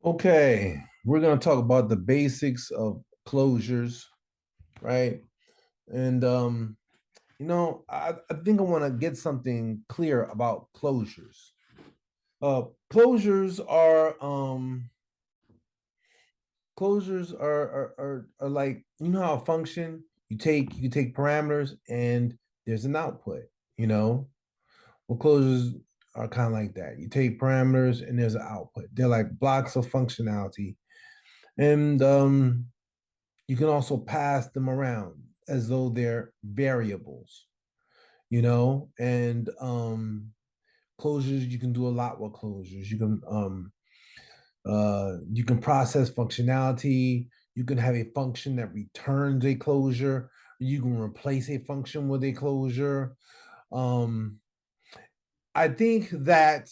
Okay, we're going to talk about the basics of closures, right? And I think I want to get something clear about closures. Closures are closures are like, you know how a function you take parameters and there's an output, you know? Well, closures are kind of like that. You take parameters and there's an output. They're like blocks of functionality. And you can also pass them around as though they're variables, and closures, you can do a lot with closures. You can process functionality. You can have a function that returns a closure. You can replace a function with a closure. um I think that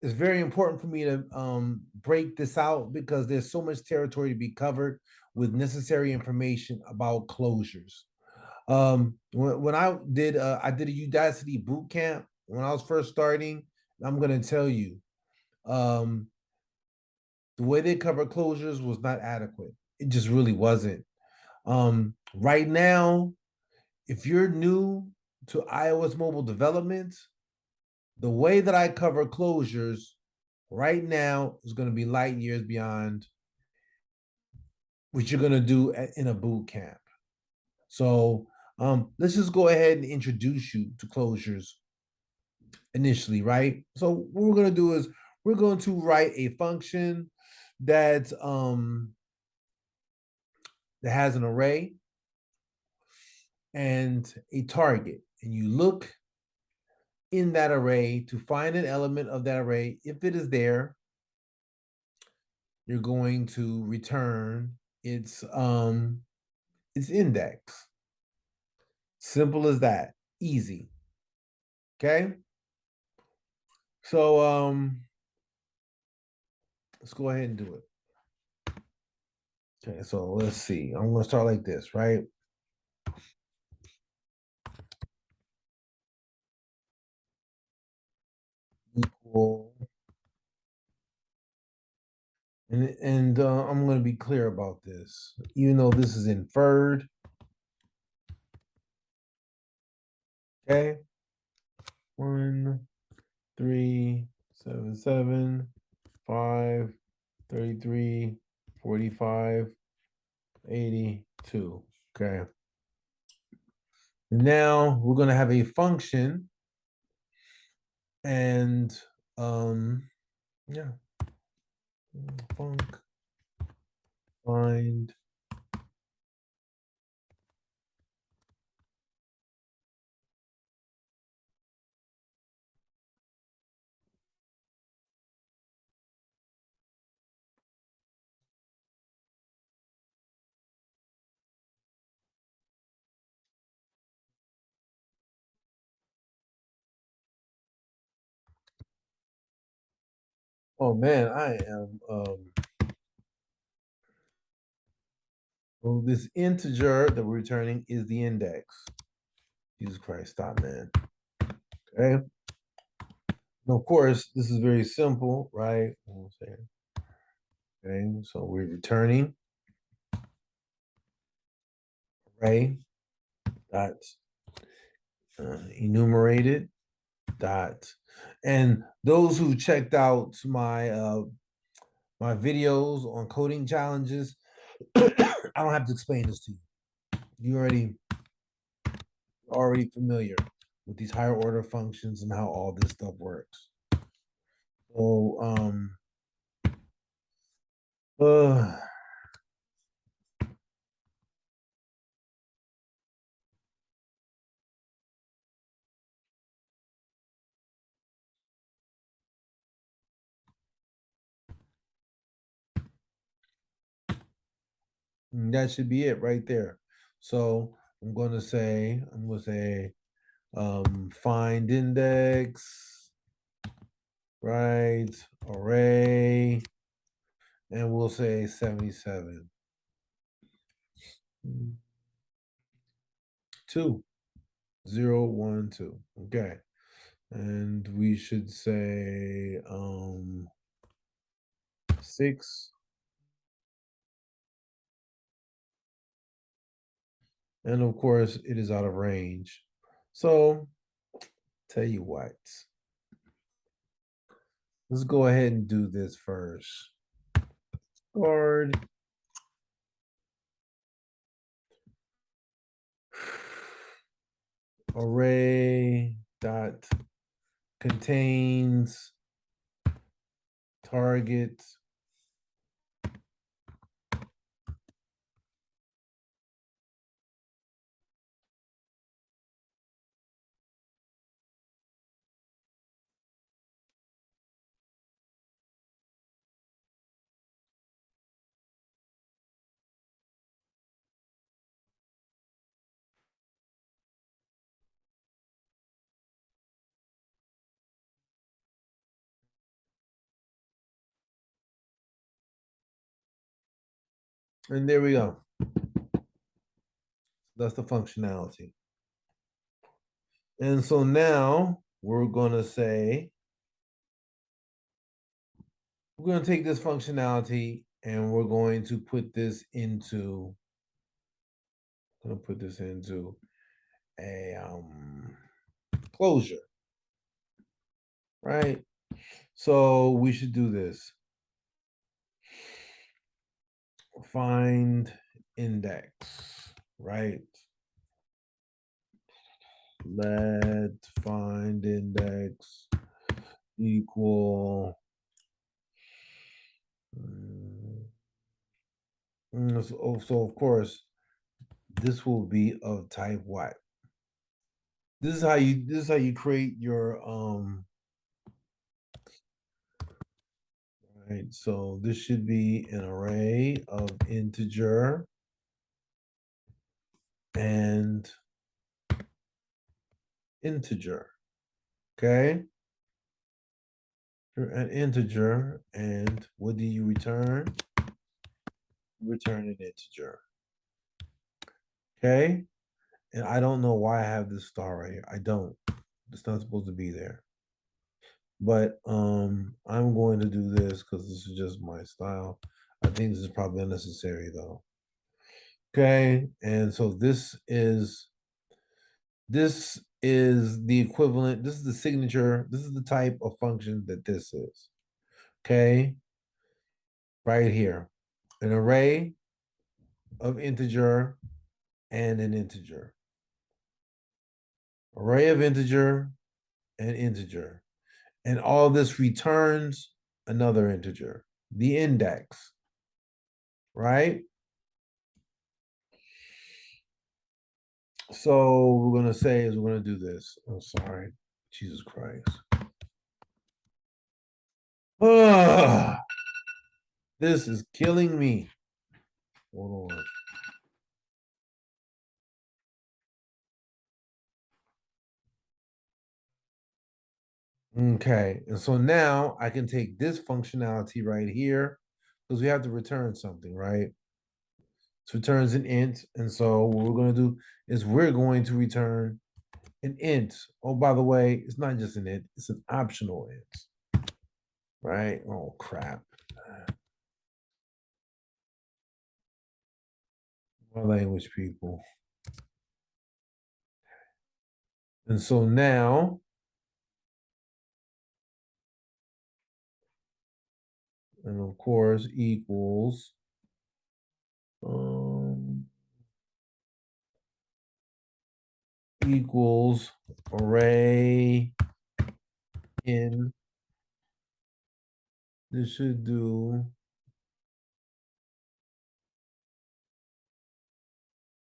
it's very important for me to break this out because there's so much territory to be covered with necessary information about closures. When I did a Udacity boot camp when I was first starting. I'm gonna tell you, um, the way they cover closures was not adequate. It just really wasn't. Right now, if you're new to iOS mobile development, the way that I cover closures right now is going to be light years beyond what you're going to do in a boot camp. So let's just go ahead and introduce you to closures initially, right? So what we're going to do is we're going to write a function that that has an array and a target, and you look in that array to find an element of that array. If it is there, you're going to return its index. Simple as that. Easy. Okay. So let's go ahead and do it. Okay, so let's see. I'm gonna start like this, right? Equal, and I'm gonna be clear about this, even though this is inferred. Okay, 1, 3, 7, 7, 5, 33, 45, 82. Okay. Now we're gonna have a function, and yeah, func find. Oh man, I am well, this integer that we're returning is the index. Jesus Christ, stop, man. Okay. And of course, this is very simple, right? Okay, so we're returning array dot enumerated dot, and those who checked out my videos on coding challenges, I don't have to explain this to you. You already familiar with these higher order functions and how all this stuff works. So uh that should be it right there. So I'm gonna say find index, right, array, and we'll say 77. 2, 0, 1, 2. Okay. And we should say 6, and of course it is out of range. So tell you what, let's go ahead and do this first. Guard array dot contains target and there we go. That's the functionality. And so now we're going to say, we're going to take this functionality and we're going to put this into, I'm going to put this into a closure, right? So we should do this. Find index, right? Let find index equal so of course this will be of type what? This is how you create your right. So this should be an array of integer and integer. Okay? An integer, and what do you return? Return an integer. Okay? And I don't know why I have this star right here. I don't. It's not supposed to be there. But I'm going to do this because this is just my style. I think this is probably unnecessary though. Okay, and so this is the equivalent. This is the signature. This is the type of function that this is. Okay, right here, an array of integer and an integer. Array of integer and integer. And all this returns another integer, the index, right? So we're going to say is we're going to do this. Oh, sorry. Jesus Christ. This is killing me. Hold on. Okay, and so now I can take this functionality right here because we have to return something, right? It returns an int, and so what we're going to do is we're going to return an int. Oh, by the way, it's not just an int; it's an optional int, right? Oh crap! My language people. And so now, and of course, equals um, equals array in. This should do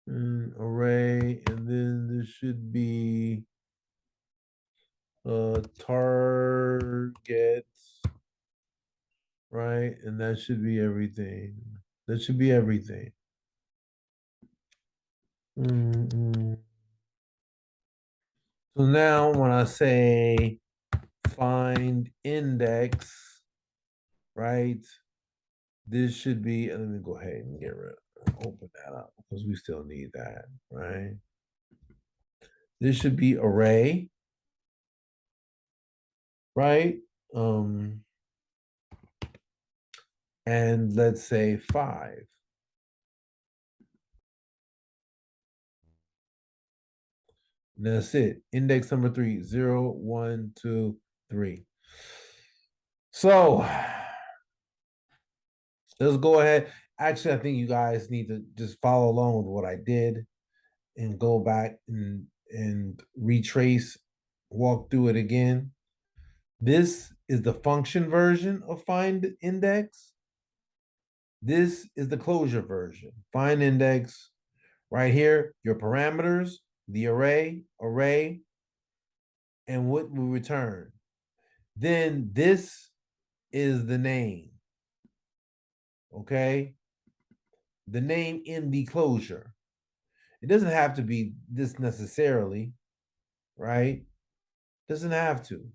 an array, and then this should be target, right? And that should be everything. That should be everything. Mm-mm. So now when I say find index, right? This should be, let me go ahead and get rid open that up because we still need that, right? This should be array, right? Um, and let's say 5. And that's it. Index number 3, 0, 1, 2, 3. So let's go ahead. Actually, I think you guys need to just follow along with what I did and go back and retrace, walk through it again. This is the function version of find index. This is the closure version. Find index right here, your parameters, the array, and what we return. Then this is the name, okay? The name in the closure. It doesn't have to be this necessarily, right? Doesn't have to.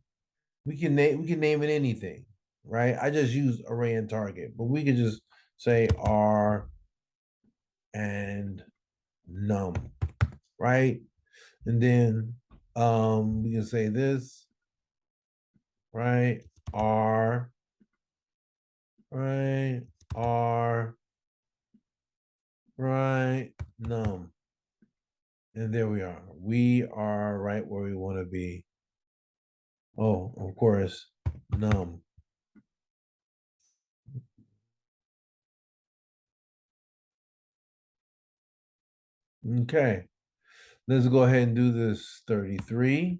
We can name it anything, right? I just use array and target, but we could just say R and num, right? And then we can say this, right? R, right? R, right? Num. And there we are. We are right where we want to be. Oh, of course, num. Okay, let's go ahead and do this 33.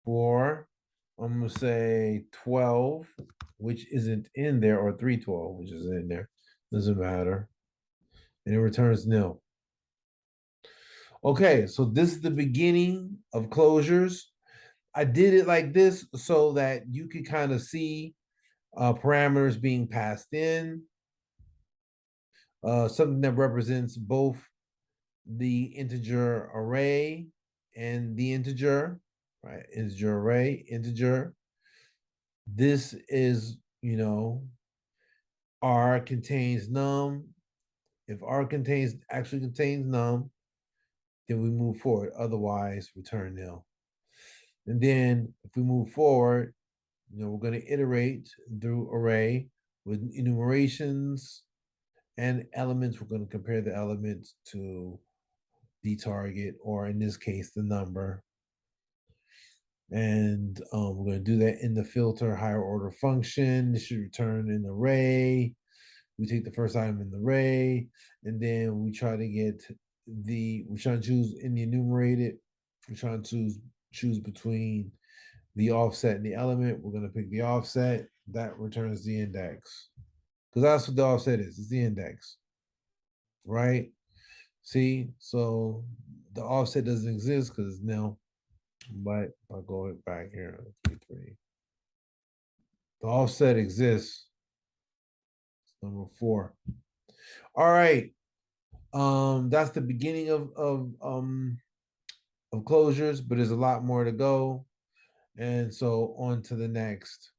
For, I'm going to say 12, which isn't in there, or 312, which is in there. Doesn't matter. And it returns nil. Okay, so this is the beginning of closures. I did it like this so that you could kind of see parameters being passed in, something that represents both the integer array and the integer, right? Integer array, integer. This is, R contains num. If R actually contains num, then we move forward. Otherwise, return nil. And then if we move forward, we're going to iterate through array with enumerations and elements. We're going to compare the elements to the target, or in this case, the number. And we're going to do that in the filter higher order function. This should return an array. We take the first item in the array, and then we try to we try to choose in the enumerated, we try to choose between the offset and the element. We're going to pick the offset. That returns the index. Because that's what the offset is. It's the index. Right? See? So the offset doesn't exist because it's nil. But I'll go back here. 3. The offset exists. It's number 4. All right. That's the beginning of closures, but there's a lot more to go. And so on to the next.